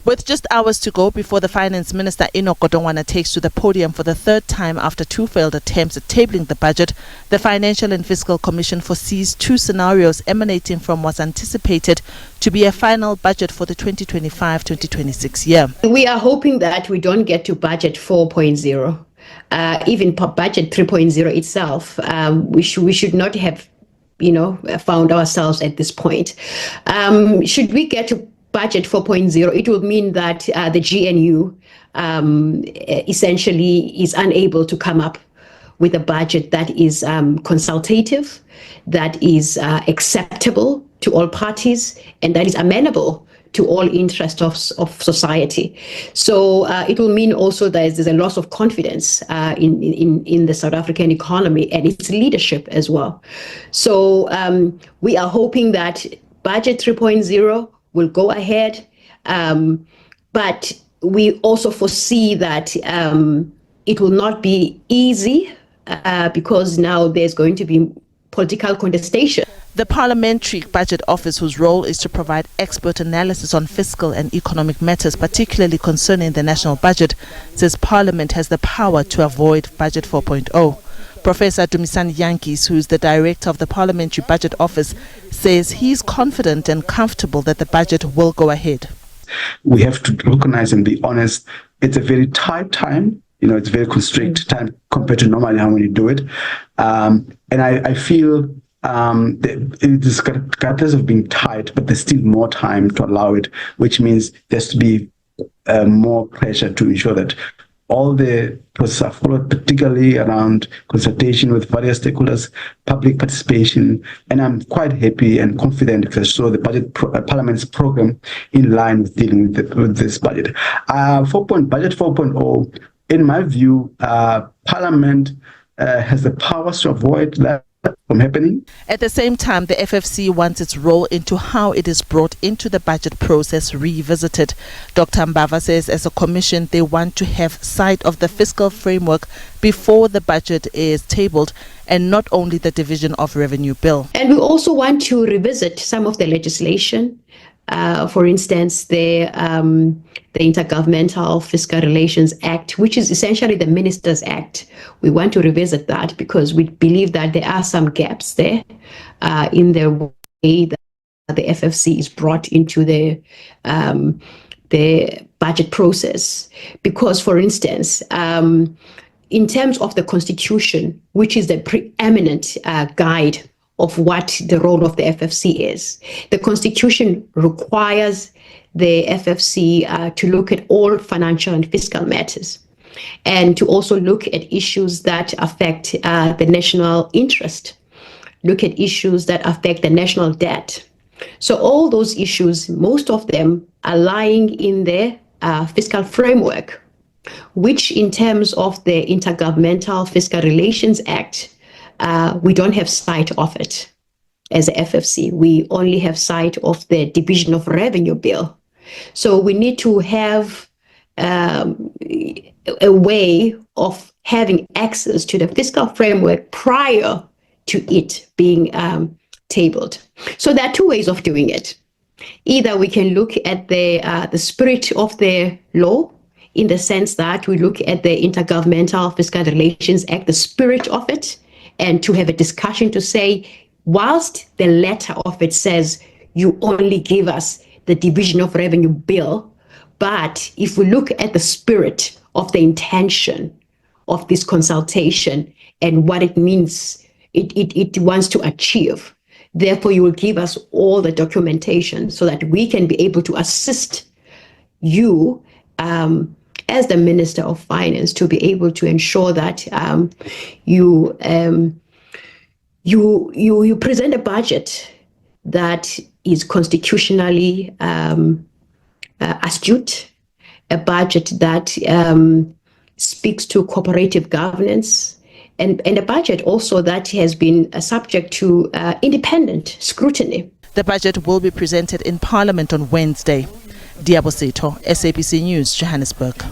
With just hours to go before the Finance Minister Enoch Godongwana takes to the podium for the third time after two failed attempts at tabling the budget, the Financial and Fiscal Commission foresees two scenarios emanating from what's anticipated to be a final budget for the 2025-2026 year. We are hoping that we don't get to budget 4.0. Even budget 3.0 itself, we should not have, found ourselves at this point. Should we get to budget 4.0, it will mean that the GNU essentially is unable to come up with a budget that is consultative, that is acceptable to all parties, and that is amenable to all interests of society. So it will mean also that there's a loss of confidence in the South African economy and its leadership as well. So we are hoping that budget 3.0 will go ahead, but we also foresee that it will not be easy because now there's going to be political contestation. The Parliamentary Budget Office, whose role is to provide expert analysis on fiscal and economic matters, particularly concerning the national budget, says Parliament has the power to avoid Budget 4.0. Professor Dumisani Yankees, who is the director of the Parliamentary Budget Office, says he's confident and comfortable that the budget will go ahead. We have to recognize and be honest, it's a very tight time. It's a very constricted time compared to normally how we do it. And I feel it is regardless of being tight, but there's still more time to allow it, which means there's to be more pressure to ensure that all the processes are followed, particularly around consultation with various stakeholders, public participation, and I'm quite happy and confident because I saw the Parliament's program in line with dealing with this budget. Budget 4.0, in my view, Parliament has the powers to avoid that from happening. At the same time, the FFC wants its role into how it is brought into the budget process revisited. Dr. Mbava says as a commission, they want to have sight of the fiscal framework before the budget is tabled and not only the division of revenue bill. And we also want to revisit some of the legislation. For instance, the Intergovernmental Fiscal Relations Act, which is essentially the Ministers' Act. We want to revisit that because we believe that there are some gaps there in the way that the FFC is brought into the budget process. Because, for instance, in terms of the Constitution, which is the preeminent guide of what the role of the FFC is. The Constitution requires the FFC to look at all financial and fiscal matters and to also look at issues that affect the national interest, look at issues that affect the national debt. So all those issues, most of them are lying in the fiscal framework, which in terms of the Intergovernmental Fiscal Relations Act, we don't have sight of it as a FFC. We only have sight of the division of revenue bill. So we need to have a way of having access to the fiscal framework prior to it being tabled. So there are two ways of doing it. Either we can look at the spirit of the law, in the sense that we look at the Intergovernmental Fiscal Relations Act, the spirit of it, and to have a discussion to say, whilst the letter of it says you only give us the division of revenue bill, but if we look at the spirit of the intention of this consultation and what it means, it wants to achieve, therefore you will give us all the documentation so that we can be able to assist you as the Minister of Finance to be able to ensure that you present a budget that is constitutionally astute, a budget that speaks to cooperative governance, and a budget also that has been subject to independent scrutiny. The budget will be presented in Parliament on Wednesday. Liabo Setho, SABC News, Johannesburg.